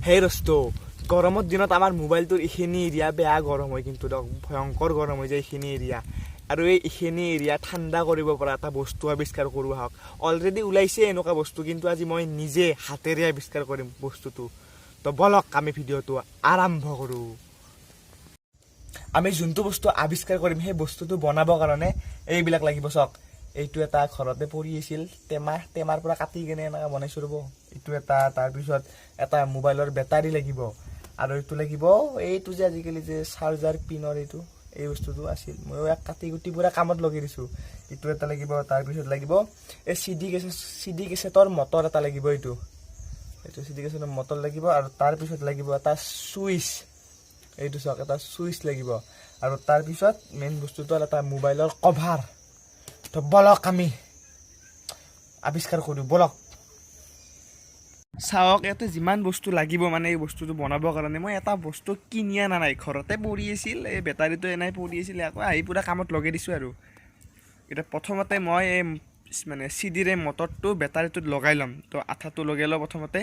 সেই ৰস্ত গৰমৰ দিনত আমাৰ মোবাইলটোৰ এইখিনি এৰিয়া বেয়া গৰম হয়, কিন্তু ভয়ংকৰ গৰম হৈ যায় এইখিনি এৰিয়া। আৰু এইখিনি এৰিয়া ঠাণ্ডা কৰিব পৰা এটা বস্তু আৱিষ্কাৰ কৰোঁ আহক। অলৰেডি ওলাইছে এনেকুৱা বস্তু, কিন্তু আজি মই নিজে হাতেৰে আৱিষ্কাৰ কৰিম বস্তুটো। তো বলক আমি ভিডিঅ'টো আৰম্ভ কৰোঁ। আমি যোনটো বস্তু আৱিষ্কাৰ কৰিম সেই বস্তুটো বনাবৰ কাৰণে এইবিলাক লাগিব। চাওক, এইটো এটা ঘৰতে পৰি আছিল টেমাৰ পৰা কাটি কেনে এনেকৈ বনাইছোঁ ৰ'ব। এইটো এটা, তাৰপিছত এটা মোবাইলৰ বেটাৰী লাগিব, আৰু এইটো লাগিব এইটো যে আজিকালি যে চাৰ্জাৰ পিনৰ এইটো, এই বস্তুটো আছিল। ময়ো এক কাটি কুটি পুৰা কামত লগাই দিছোঁ। এইটো এটা লাগিব, তাৰপিছত লাগিব এই চিডি কেছেটৰ মটৰ এটা লাগিব। এইটো চিডি কেছেটৰ মটৰ লাগিব, আৰু তাৰপিছত লাগিব এটা চুইচ। এইটো চাওক, এটা চুইচ লাগিব, আৰু তাৰপিছত মেইন বস্তুটো এটা মোবাইলৰ কভাৰ। তো বলক আমি আৱিষ্কাৰ কৰোঁ, বলক। চাওক, ইয়াতে যিমান বস্তু লাগিব মানে এই বস্তুটো বনাবৰ কাৰণে, মই এটা বস্তু কিনি অনা নাই, ঘৰতে পৰি আছিল। এই বেটাৰীটো এনেই পৰি আছিল, আকৌ আহি পুৰা কামত লগাই দিছোঁ। আৰু এতিয়া প্ৰথমতে মই এই মানে চিডিৰ এই মটৰটো বেটাৰীটোত লগাই ল'ম। তো আঠাটো লগাই লওঁ প্ৰথমতে।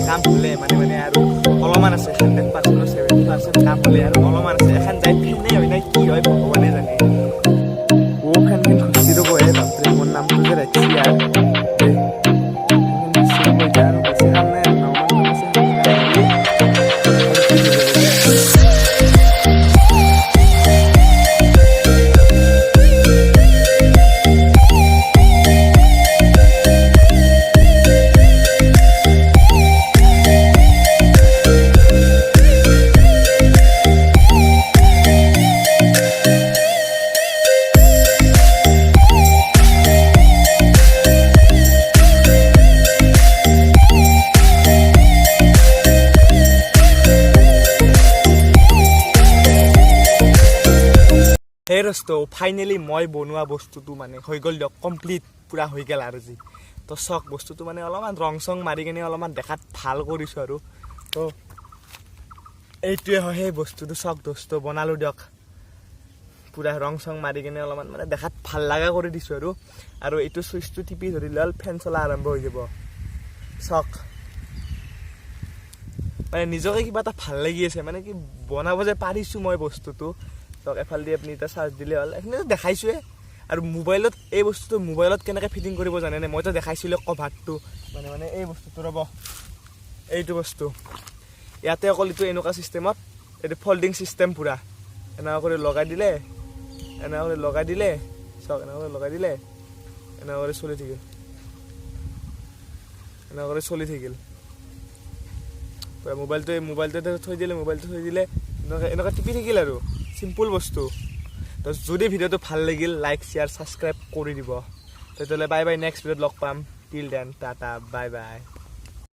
কাম হ'লে মানে আৰু অলপমান আছে, 100% 70% কাম হ'লে আৰু অলপমান আছে। এখন যাই ফেনে হয় নাই কি হয় ভগৱানে জানে। ফেনখন ঘুচি ৰ'ব। বাপৰে, মোৰ নামটো যে ৰাখিছে আৰু বেছি কাম নাই। সেই ৰস্তো ফাইনেলি মই বনোৱা বস্তুটো মানে হৈ গ'ল দিয়ক, কমপ্লিট পুৰা হৈ গ'ল। আৰু যি তো চক বস্তুটো মানে অলপমান ৰং চং মাৰি কিনে অলপমান দেখাত ভাল কৰিছোঁ। আৰু তো এইটোৱে হয় সেই বস্তুটো। চক দোস্ত বনালোঁ দিয়ক, পুৰা ৰং চং মাৰি কিনে অলপমান মানে দেখাত ভাল লগা কৰি দিছোঁ। আৰু এইটো চুইচটো টিপি ধৰিলে হ'ল ফেন চলা আৰম্ভ হৈ যাব। চক মানে নিজকে কিবা এটা ভাল লাগি আছে, মানে কি বনাব যে পাৰিছোঁ মই বস্তুটো। ধৰক এফালে দি আপুনি এতিয়া চাৰ্জ দিলে হ'ল, এইখিনি দেখাইছোৱে। আৰু মোবাইলত এই বস্তুটো মোবাইলত কেনেকৈ ফিটিং কৰিব জানেনে? মইতো দেখাইছিলোঁ কভাৰটো, মানে এই বস্তুটো ৰ'ব, এইটো বস্তু ইয়াতে অকল এইটো এনেকুৱা চিষ্টেমত এইটো ফল্ডিং চিষ্টেম পুৰা এনেকুৱা কৰি লগাই দিলে চাওক এনেকুৱা কৰি লগাই দিলে এনেকুৱা কৰি চলি থাকিল পুৰা মোবাইলটো থৈ দিলে এনেকুৱা টিপি থাকিল আৰু চিম্পুল বস্তু তো যদি ভিডিঅ'টো ভাল লাগিল লাইক শ্বেয়াৰ ছাবস্ক্ৰাইব কৰি দিব তেতিয়াহ'লে বাই বাই নেক্সট ভিডিঅ'ত লগ পাম till then tata bye bye